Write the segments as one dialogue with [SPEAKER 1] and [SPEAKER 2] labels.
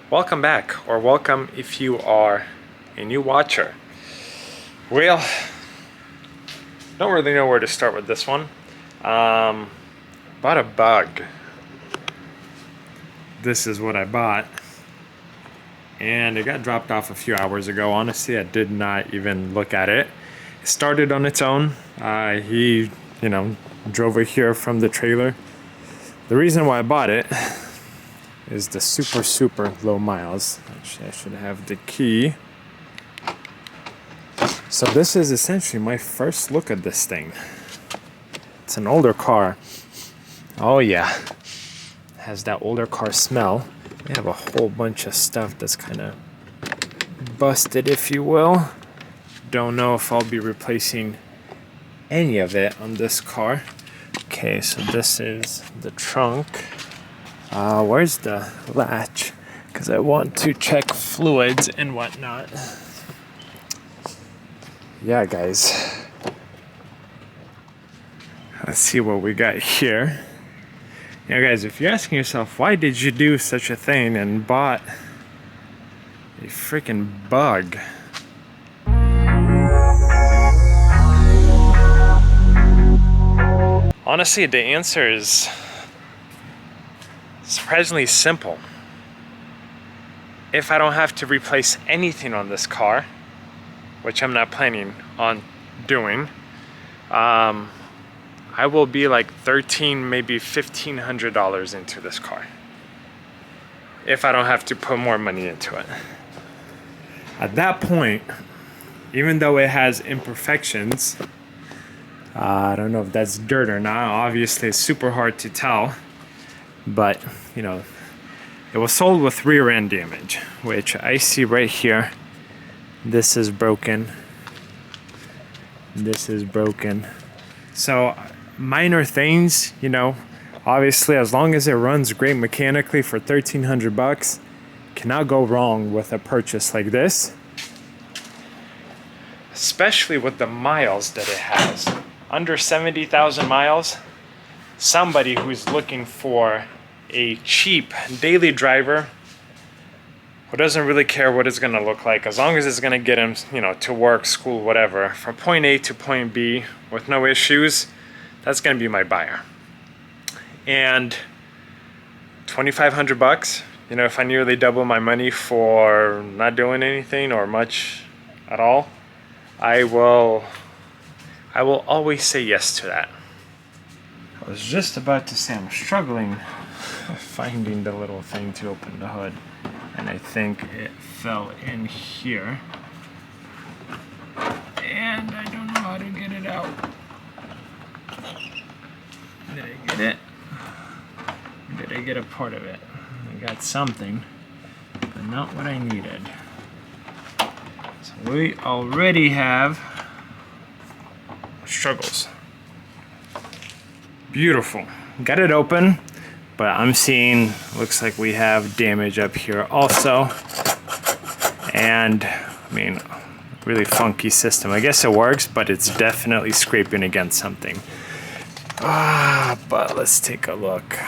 [SPEAKER 1] Welcome back, or welcome if you are a new watcher. Well, don't really know where to start with this one. Bought a bug. This is what I bought. And it got dropped off a few hours ago. Honestly, I did not even look at it. It started on its own. He, drove it here from the trailer. The reason why I bought it is the super low miles. Actually, I should have the key. So this is essentially my first look at this thing. It's an older car. Oh yeah, it has that older car smell. We have a whole bunch of stuff that's kind of busted, if you will. Don't know if I'll be replacing any of it on this car. Okay, so this is the trunk. Where's the latch? Because I want to check fluids and whatnot. Yeah, guys. Let's see what we got here. Now, guys, if you're asking yourself, why did you do such a thing and bought a freaking bug? Honestly, the answer is surprisingly simple. If I don't have to replace anything on this car, which I'm not planning on doing, I will be like $1,300, maybe $1,500 into this car. If I don't have to put more money into it. At that point, even though it has imperfections, I don't know if that's dirt or not. Obviously, it's super hard to tell. But, it was sold with rear end damage, which I see right here. This is broken. This is broken. So, minor things, obviously, as long as it runs great mechanically for $1,300, cannot go wrong with a purchase like this. Especially with the miles that it has. Under 70,000 miles. Somebody who's looking for a cheap daily driver who doesn't really care what it's going to look like, as long as it's going to get him, to work, school, whatever, from point A to point B with no issues, that's going to be my buyer. And $2,500, if I nearly double my money for not doing anything or much at all, I will always say yes to that. I was just about to say I'm struggling finding the little thing to open the hood, and I think it fell in here, and I don't know how to get it out. Did I get it? Did I get a part of it? I got something, but not what I needed. So we already have struggles. Beautiful. Got it open, but I'm seeing, looks like we have damage up here also. And, really funky system. I guess it works, but it's definitely scraping against something. But let's take a look.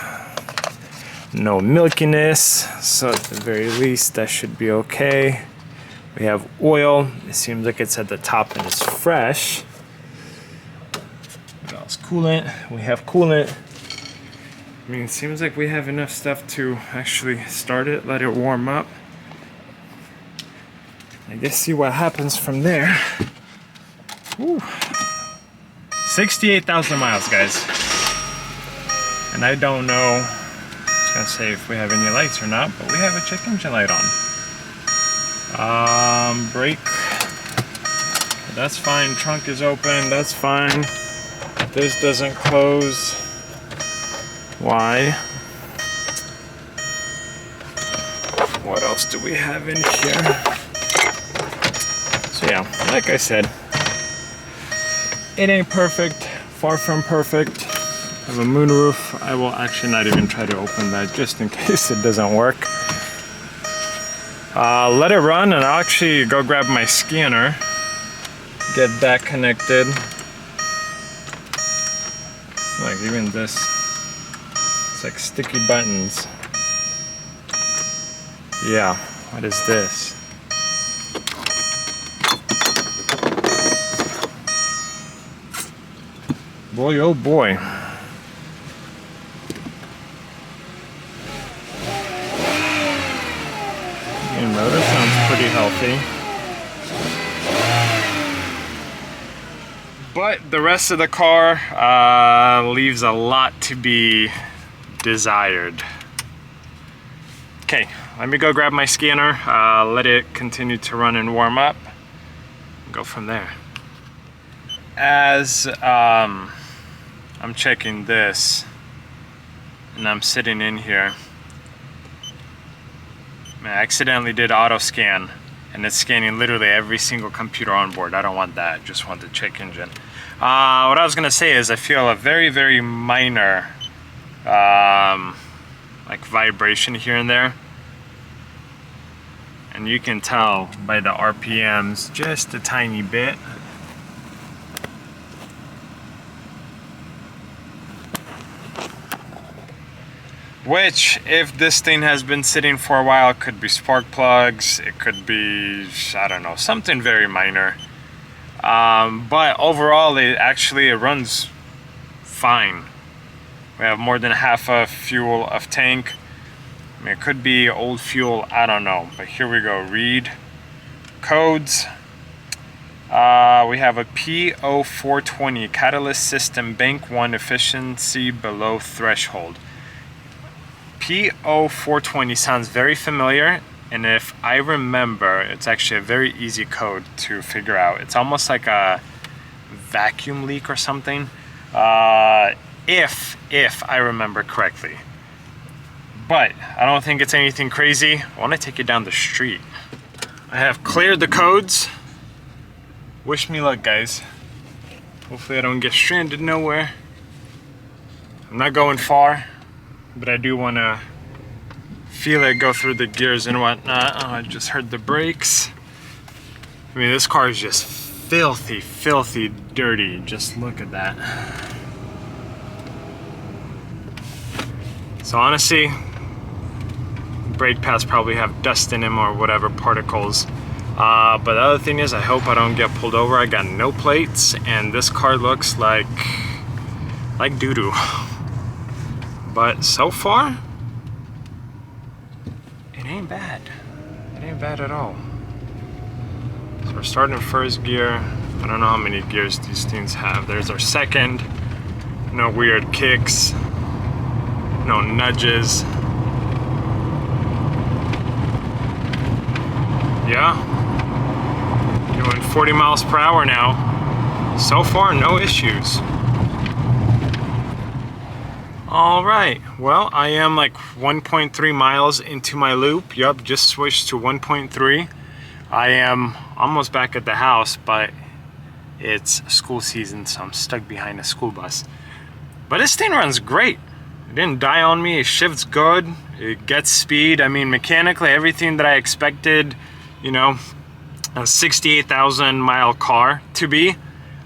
[SPEAKER 1] No milkiness, so at the very least that should be okay. We have oil. It seems like it's at the top and it's fresh. What else? Coolant. We have coolant. It seems like we have enough stuff to actually start it, let it warm up. I guess see what happens from there. Woo. 68,000 miles, guys. And I don't know, I was gonna say if we have any lights or not, but we have a check engine light on. Brake. That's fine. Trunk is open. That's fine. This doesn't close. Why? What else do we have in here? So yeah, like I said, it ain't perfect, far from perfect. I have a moonroof. I will actually not even try to open that just in case it doesn't work. Let it run, and I'll actually go grab my scanner, get that connected. Like even this, it's like sticky buttons. Yeah, what is this? Boy, oh boy. Your motor sounds pretty healthy. But the rest of the car leaves a lot to be desired. Okay, let me go grab my scanner, let it continue to run and warm up, and go from there. As I'm checking this, and I'm sitting in here, I accidentally did auto scan, and it's scanning literally every single computer on board. I don't want that, just want the check engine. What I was gonna say is I feel a very, very minor like vibration here and there. And you can tell by the RPMs just a tiny bit. Which, if this thing has been sitting for a while, it could be spark plugs, it could be, I don't know, something very minor. But overall, it runs fine. We have more than half a fuel of tank. I mean, it could be old fuel, I don't know. But here we go, read codes. We have a P0420, catalyst system bank 1 efficiency below threshold. P0420 sounds very familiar, and if I remember, it's actually a very easy code to figure out. It's almost like a vacuum leak or something, if I remember correctly. But I don't think it's anything crazy. I want to take you down the street. I have cleared the codes. Wish me luck, guys. Hopefully I don't get stranded nowhere. I'm not going far, but I do want to feel it go through the gears and whatnot. Oh, I just heard the brakes. I mean, this car is just filthy, filthy dirty. Just look at that. So honestly, brake pads probably have dust in them or whatever, particles. But the other thing is, I hope I don't get pulled over. I got no plates, and this car looks like doo-doo. But so far, it ain't bad. It ain't bad at all. So we're starting in first gear. I don't know how many gears these things have. There's our second. No weird kicks. No nudges. Yeah. Doing 40 miles per hour now. So far, no issues. All right, well, I am like 1.3 miles into my loop. Yup, just switched to 1.3. I am almost back at the house, but it's school season, so I'm stuck behind a school bus. But this thing runs great. It didn't die on me, it shifts good, it gets speed. I mean, mechanically, everything that I expected, you know, a 68,000 mile car to be.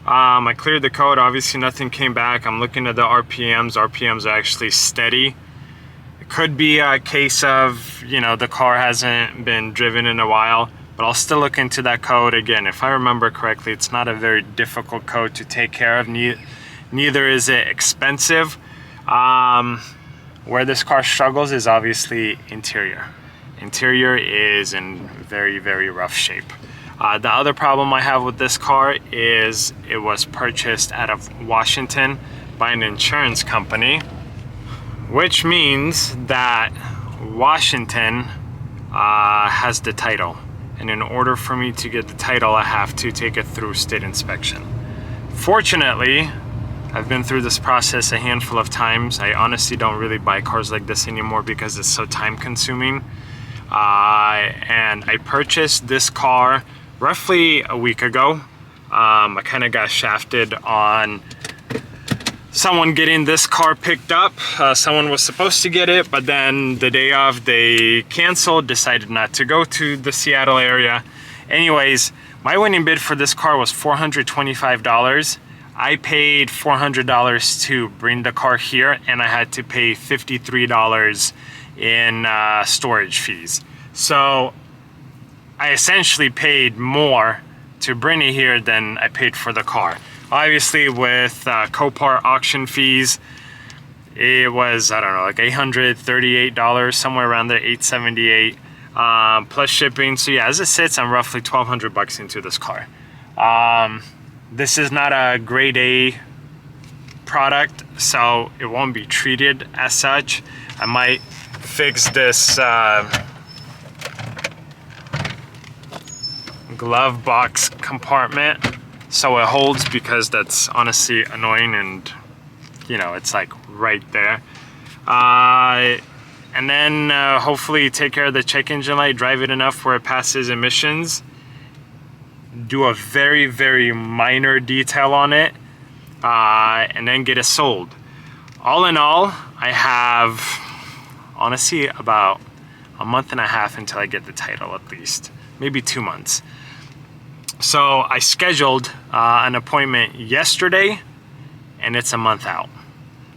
[SPEAKER 1] I cleared the code, obviously nothing came back. I'm looking at the RPMs. RPMs are actually steady. It could be a case of, you know, the car hasn't been driven in a while, but I'll still look into that code. Again, if I remember correctly, it's not a very difficult code to take care of. Neither is it expensive. Where this car struggles is obviously interior. Interior is in very, very rough shape. The other problem I have with this car is it was purchased out of Washington by an insurance company, which means that Washington has the title. And in order for me to get the title, I have to take it through state inspection. Fortunately, I've been through this process a handful of times. I honestly don't really buy cars like this anymore because it's so time consuming. And I purchased this car roughly a week ago. I kind of got shafted on someone getting this car picked up. Someone was supposed to get it, but then the day of they canceled, decided not to go to the Seattle area. Anyways, my winning bid for this car was $425. I paid $400 to bring the car here, and I had to pay $53 in storage fees. So I essentially paid more to bring it here than I paid for the car. Obviously with Copart auction fees, it was, I don't know, like $838, somewhere around there, $878, plus shipping. So yeah, as it sits, I'm roughly 1,200 bucks into this car. This is not a grade A product, so it won't be treated as such. I might fix this glove box compartment so it holds, because that's honestly annoying, and you know, it's like right there. And then hopefully take care of the check engine light, drive it enough where it passes emissions, do a very, very minor detail on it, and then get it sold. All in all, I have honestly about a month and a half until I get the title, at least, maybe 2 months. So I scheduled an appointment yesterday, and it's a month out.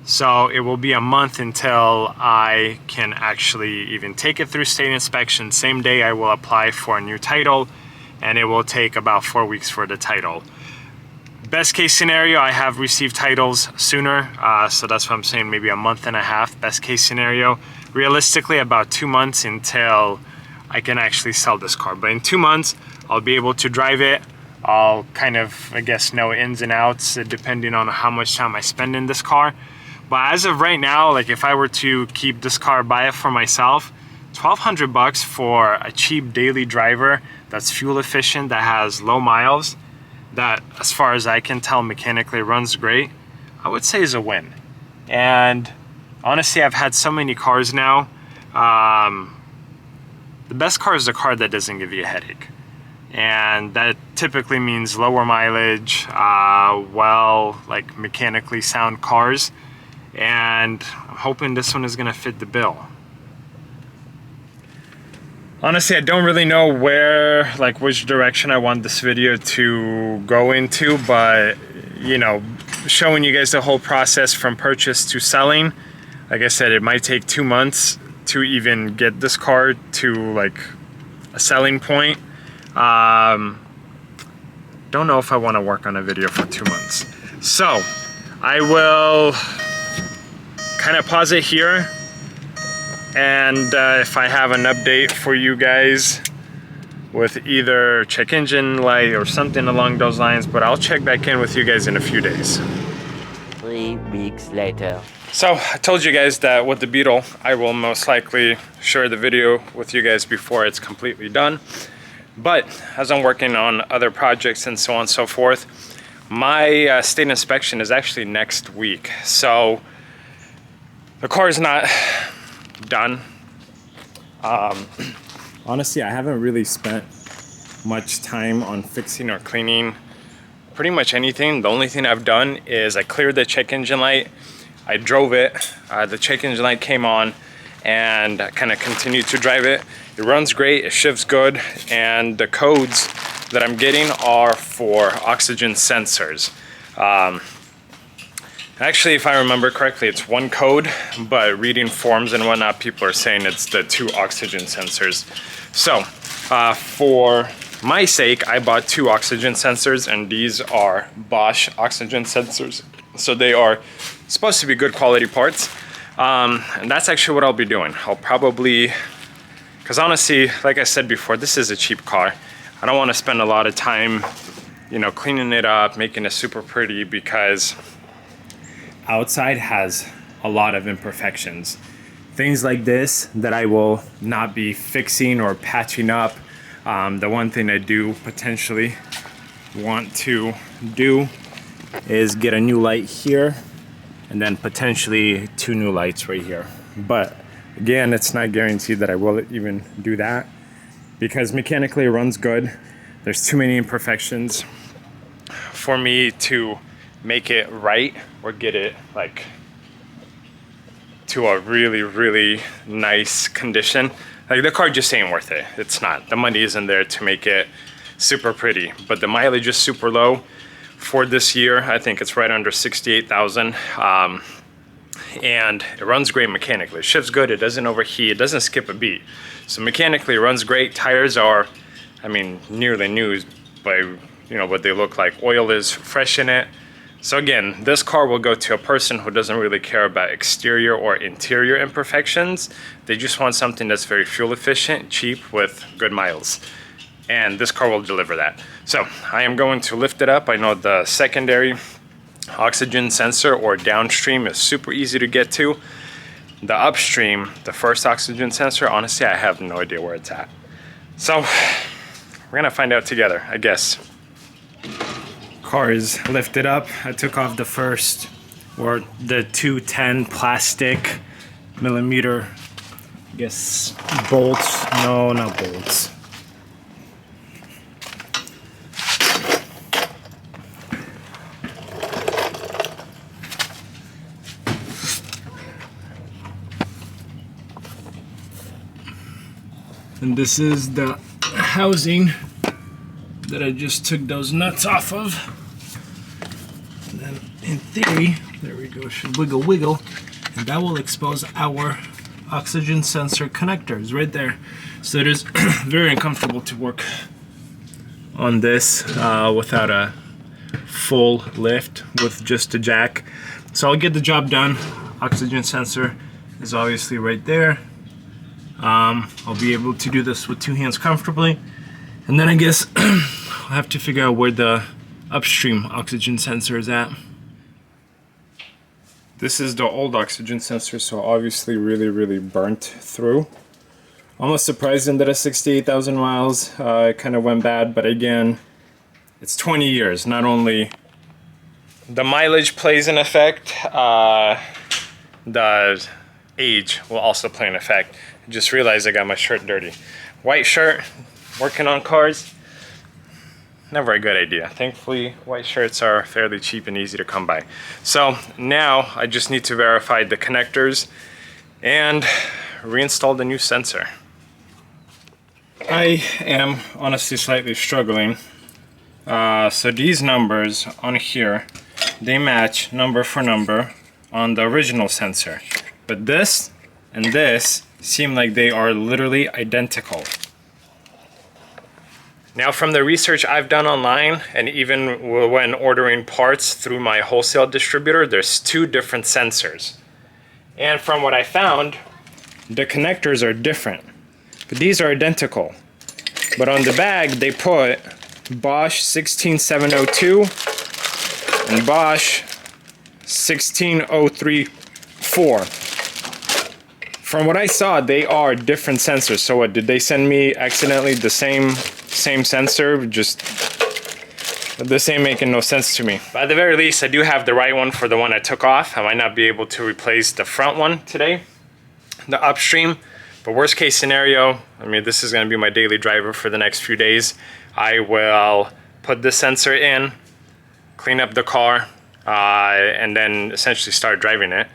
[SPEAKER 1] So it will be a month until I can actually even take it through state inspection. Same day I will apply for a new title, and it will take about 4 weeks for the title. Best case scenario, I have received titles sooner, so that's what I'm saying, maybe a month and a half, best case scenario. Realistically, about 2 months until I can actually sell this car. But in 2 months, I'll be able to drive it. I'll kind of, I guess, know ins and outs depending on how much time I spend in this car. But as of right now, like if I were to keep this car, buy it for myself, 1,200 bucks for a cheap daily driver that's fuel efficient, that has low miles, that as far as I can tell mechanically runs great, I would say is a win. And honestly, I've had so many cars now. The best car is the car that doesn't give you a headache. And that typically means lower mileage, like mechanically sound cars. And I'm hoping this one is gonna fit the bill. Honestly, I don't really know which direction I want this video to go into, but you know, showing you guys the whole process from purchase to selling. Like I said, it might take 2 months to even get this car to like a selling point. Don't know if I want to work on a video for 2 months. So I will kind of pause it here, and if I have an update for you guys with either check engine light or something along those lines, but I'll check back in with you guys in a few days.
[SPEAKER 2] 3 weeks later.
[SPEAKER 1] So I told you guys that with the Beetle, I will most likely share the video with you guys before it's completely done. But as I'm working on other projects and so on and so forth, my state inspection is actually next week. So the car is not done. Honestly, I haven't really spent much time on fixing or cleaning pretty much anything. The only thing I've done is I cleared the check engine light. I drove it, the check engine light came on, and I kind of continued to drive it. It runs great, it shifts good, and the codes that I'm getting are for oxygen sensors. Actually, if I remember correctly, it's one code, but reading forms and whatnot, people are saying it's the 2 oxygen sensors. So for my sake, I bought 2 oxygen sensors, and these are Bosch oxygen sensors. So they are supposed to be good quality parts. And that's actually what I'll be doing. I'll probably, because honestly, like I said before, this is a cheap car. I don't want to spend a lot of time, you know, cleaning it up, making it super pretty, because outside has a lot of imperfections. Things like this that I will not be fixing or patching up. The one thing I do potentially want to do is get a new light here, and then potentially 2 new lights right here. But again, it's not guaranteed that I will even do that, because mechanically it runs good. There's too many imperfections for me to make it right or get it like to a really, really nice condition. Like the car just ain't worth it. It's not. The money isn't there to make it super pretty, but the mileage is super low. For this year, I think it's right under 68,000. and it runs great mechanically. It shifts good, it doesn't overheat, it doesn't skip a beat. So mechanically it runs great. Tires are, I mean, nearly new by, you know, what they look like. Oil is fresh in it. So again, this car will go to a person who doesn't really care about exterior or interior imperfections. They just want something that's very fuel efficient, cheap, with good miles. And this car will deliver that. So I am going to lift it up. I know the secondary oxygen sensor or downstream is super easy to get to. The upstream, the first oxygen sensor, honestly, I have no idea where it's at. So we're gonna find out together, I guess. Car is lifted up. I took off the first, or the 210 plastic millimeter, I guess, bolts. No, not bolts. And this is the housing that I just took those nuts off of. And then in theory, there we go, should wiggle wiggle, and that will expose our oxygen sensor connectors right there. So it is very uncomfortable to work on this without a full lift with just a jack. So I'll get the job done. Oxygen sensor is obviously right there. I'll be able to do this with two hands comfortably. And then I guess I'll have to figure out where the upstream oxygen sensor is at. This is the old oxygen sensor, so obviously really burnt through. Almost surprising that at 68,000 miles it kind of went bad, but again, it's 20 years. Not only the mileage plays an effect, the age will also play an effect. I just realized I got my shirt dirty. White shirt, working on cars, never a good idea. Thankfully, white shirts are fairly cheap and easy to come by. So now I just need to verify the connectors and reinstall the new sensor. I am honestly slightly struggling. So these numbers on here, they match number for number on the original sensor. But this and this seem like they are literally identical. Now, from the research I've done online, and even when ordering parts through my wholesale distributor, there's two different sensors. And from what I found, the connectors are different. But these are identical. But on the bag, they put Bosch 16702 and Bosch 16034. From what I saw, they are different sensors. So what, did they send me accidentally the same sensor? Just, this ain't making no sense to me. But at the very least, I do have the right one for the one I took off. I might not be able to replace the front one today, the upstream. But worst case scenario, I mean, this is gonna be my daily driver for the next few days. I will put the sensor in, clean up the car, and then essentially start driving it.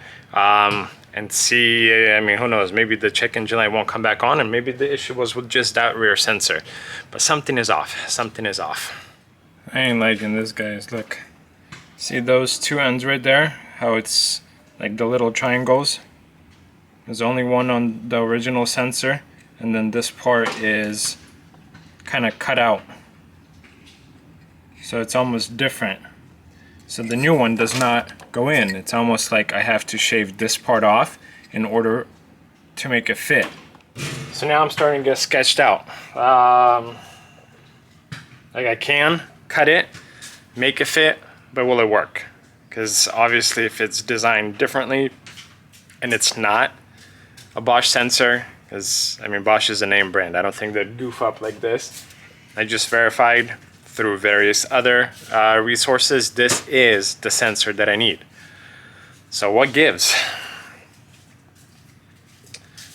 [SPEAKER 1] And see, I mean, who knows, maybe the check engine light won't come back on, and maybe the issue was with just that rear sensor. But something is off, something is off. I ain't liking this, guys, look. See those two ends right there? How it's like the little triangles? There's only one on the original sensor, and then this part is kind of cut out. So it's almost different. So the new one does not go in. It's almost like I have to shave this part off in order to make it fit. So now I'm starting to get sketched out. Like I can cut it, make it fit, but will it work? Because obviously if it's designed differently and it's not a Bosch sensor, because I mean Bosch is a name brand. I don't think they'd goof up like this. I just verified through various other resources, this is the sensor that I need. So what gives?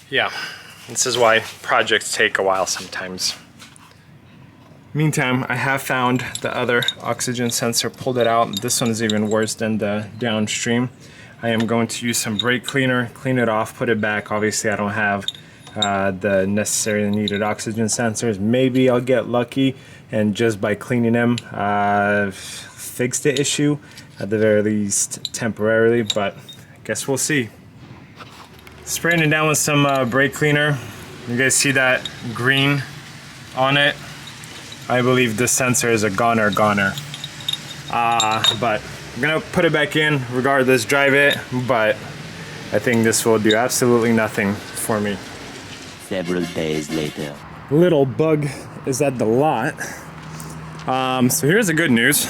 [SPEAKER 1] Yeah, this is why projects take a while sometimes. Meantime, I have found the other oxygen sensor, pulled it out. This one is even worse than the downstream. I am going to use some brake cleaner, clean it off, put it back. Obviously I don't have the necessary and needed oxygen sensors. Maybe I'll get lucky and just by cleaning them fix the issue at the very least temporarily, but guess we'll see. Spraying it down with some brake cleaner. You guys see that green on it? I believe this sensor is a goner. But I'm gonna put it back in regardless, drive it, but I think this will do absolutely nothing for me.
[SPEAKER 2] Several days later.
[SPEAKER 1] Little bug is at the lot. So here's the good news.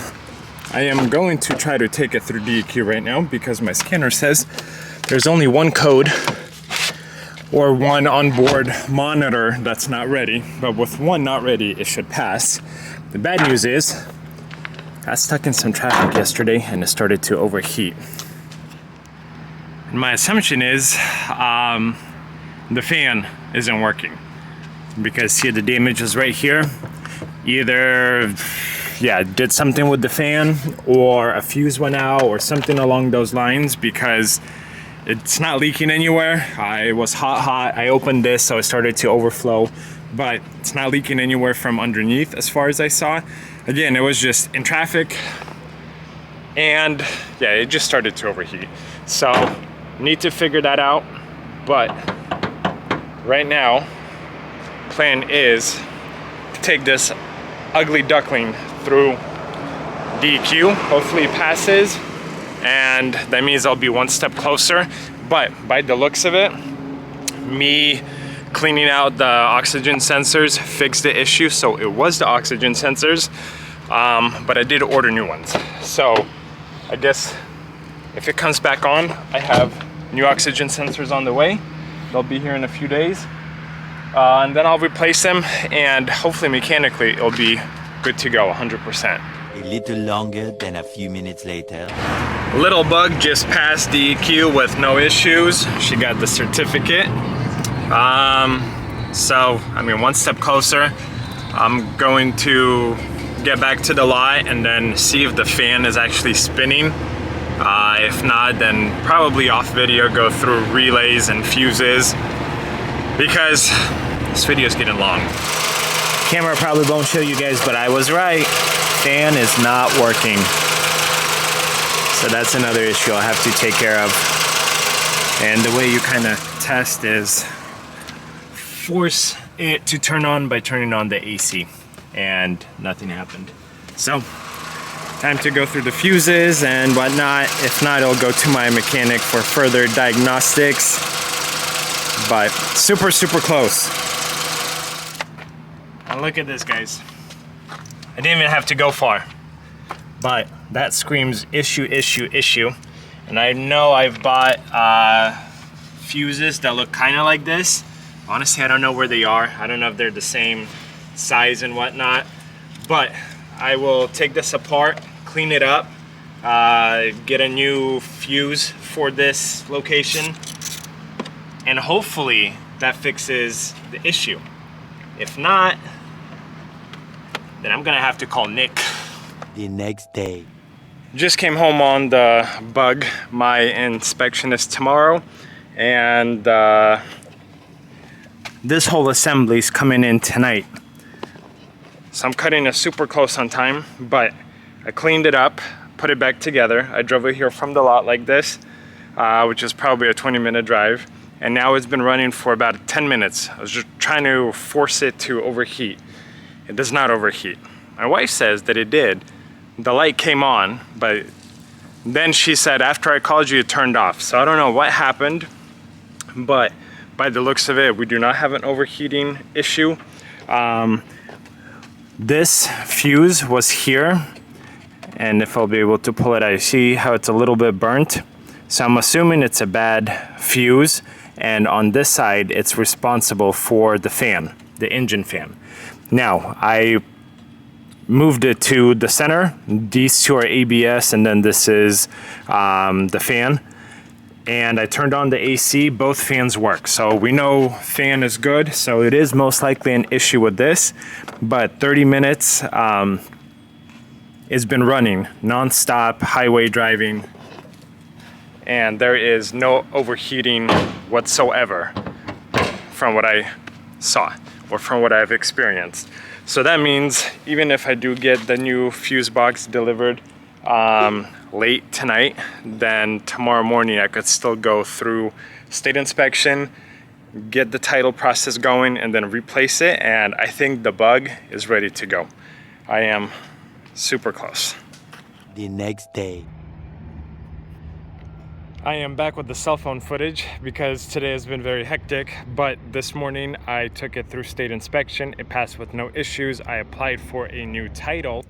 [SPEAKER 1] I am going to try to take it through DEQ right now because my scanner says there's only one code or one onboard monitor that's not ready, but with one not ready, it should pass. The bad news is, I got stuck in some traffic yesterday and it started to overheat. And my assumption is the fan isn't working because see the damage is right here. Either did something with the fan or a fuse went out or something along those lines because it's not leaking anywhere. It was hot. I opened this so it started to overflow, but it's not leaking anywhere from underneath as far as I saw. Again, it was just in traffic and yeah, it just started to overheat. So need to figure that out, but right now plan is to take this ugly duckling through DEQ. Hopefully it passes, and that means I'll be one step closer. But by the looks of it, me cleaning out the oxygen sensors fixed the issue. So it was the oxygen sensors, but I did order new ones. So I guess if it comes back on, I have new oxygen sensors on the way. They'll be here in a few days. And then I'll replace them, and hopefully mechanically it'll be good to go 100%.
[SPEAKER 2] A little longer than a few minutes later.
[SPEAKER 1] Little bug just passed DEQ with no issues. She got the certificate. So, I mean, one step closer. I'm going to get back to the lot and then see if the fan is actually spinning. If not, then probably off video go through relays and fuses because this video is getting long. Camera probably won't show you guys, but I was right. Fan is not working. So that's another issue I'll have to take care of. And the way you kind of test is force it to turn on by turning on the AC, and nothing happened. So time to go through the fuses and whatnot. If not, I'll go to my mechanic for further diagnostics. But super close. And look at this, guys. I didn't even have to go far, but that screams issue. And I know I've bought fuses that look kind of like this. Honestly, I don't know where they are. I don't know if they're the same size and whatnot, but I will take this apart, clean it up, get a new fuse for this location, and hopefully that fixes the issue. If not, then I'm gonna have to call Nick.
[SPEAKER 2] The next day.
[SPEAKER 1] Just came home on the bug. My inspection is tomorrow, and this whole assembly is coming in tonight. So I'm cutting it super close on time, but I cleaned it up, put it back together. I drove it here from the lot like this, which is probably a 20-minute drive. And now it's been running for about 10 minutes. I was just trying to force it to overheat. It does not overheat. My wife says that it did. The light came on, but then she said after I called you, it turned off. So I don't know what happened, but by the looks of it, we do not have an overheating issue. This fuse was here, and if I'll be able to pull it, I see how it's a little bit burnt. So I'm assuming it's a bad fuse, and on this side, it's responsible for the fan, the engine fan. Now, I moved it to the center. These two are ABS, and then this is the fan. And I turned on the AC, both fans work. So we know fan is good, so it is most likely an issue with this, but 30 minutes it's been running non-stop highway driving, and there is no overheating whatsoever from what I saw or from what I've experienced. So that means even if I do get the new fuse box delivered late tonight, then tomorrow morning I could still go through state inspection, get the title process going, and then replace it. And I think the bug is ready to go. I am super close.
[SPEAKER 2] The next day.
[SPEAKER 1] I am back with the cell phone footage because today has been very hectic, but this morning I took it through state inspection. It passed with no issues. I applied for a new title.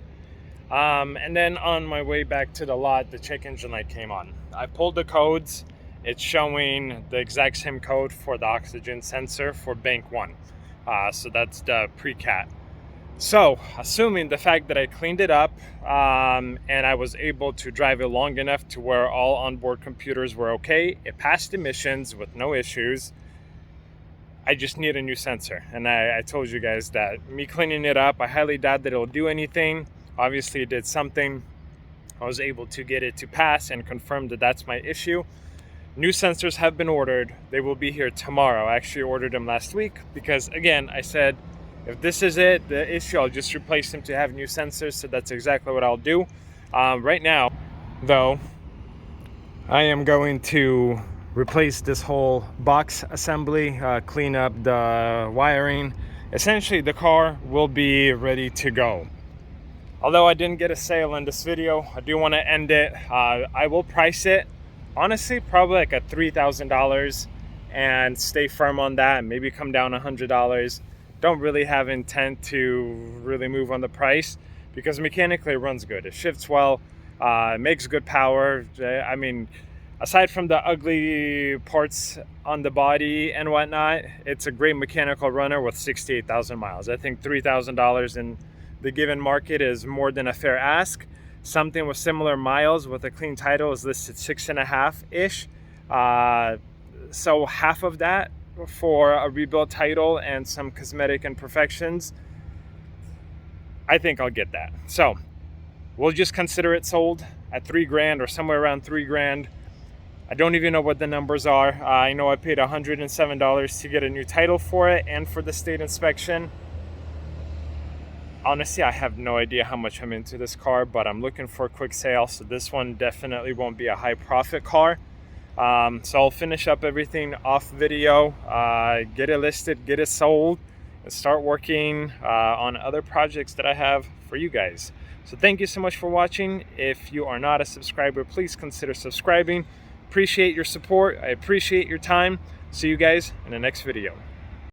[SPEAKER 1] And then on my way back to the lot, the check engine light came on. I pulled the codes. It's showing the exact same code for the oxygen sensor for bank 1. So that's the pre-cat. So assuming the fact that I cleaned it up and I was able to drive it long enough to where all onboard computers were okay, it passed emissions with no issues, I just need a new sensor. And I told you guys that me cleaning it up, I highly doubt that it'll do anything. Obviously it did something. I was able to get it to pass and confirm that that's my issue. New sensors have been ordered. They will be here tomorrow. I actually ordered them last week because, again, I said, if this is it, the issue, I'll just replace them to have new sensors. So that's exactly what I'll do. Right now, though, I am going to replace this whole box assembly, clean up the wiring. Essentially, the car will be ready to go. Although I didn't get a sale in this video, I do want to end it. I will price it, honestly, probably like at $3,000 and stay firm on that, and maybe come down $100. Don't really have intent to really move on the price because mechanically it runs good. It shifts well, it makes good power. I mean, aside from the ugly parts on the body and whatnot, it's a great mechanical runner with 68,000 miles. I think $3,000 in the given market is more than a fair ask. Something with similar miles with a clean title is listed 6.5-ish. So half of that for a rebuilt title and some cosmetic imperfections, I think I'll get that. So we'll just consider it sold at $3,000 or somewhere around $3,000. I don't even know what the numbers are. I know I paid $107 to get a new title for it and for the state inspection. Honestly, I have no idea how much I'm into this car, but I'm looking for a quick sale, so this one definitely won't be a high profit car. So I'll finish up everything off video, get it listed, get it sold, and start working on other projects that I have for you guys. So thank you so much for watching. If you are not a subscriber, please consider subscribing. Appreciate your support. I appreciate your time. See you guys in the next video.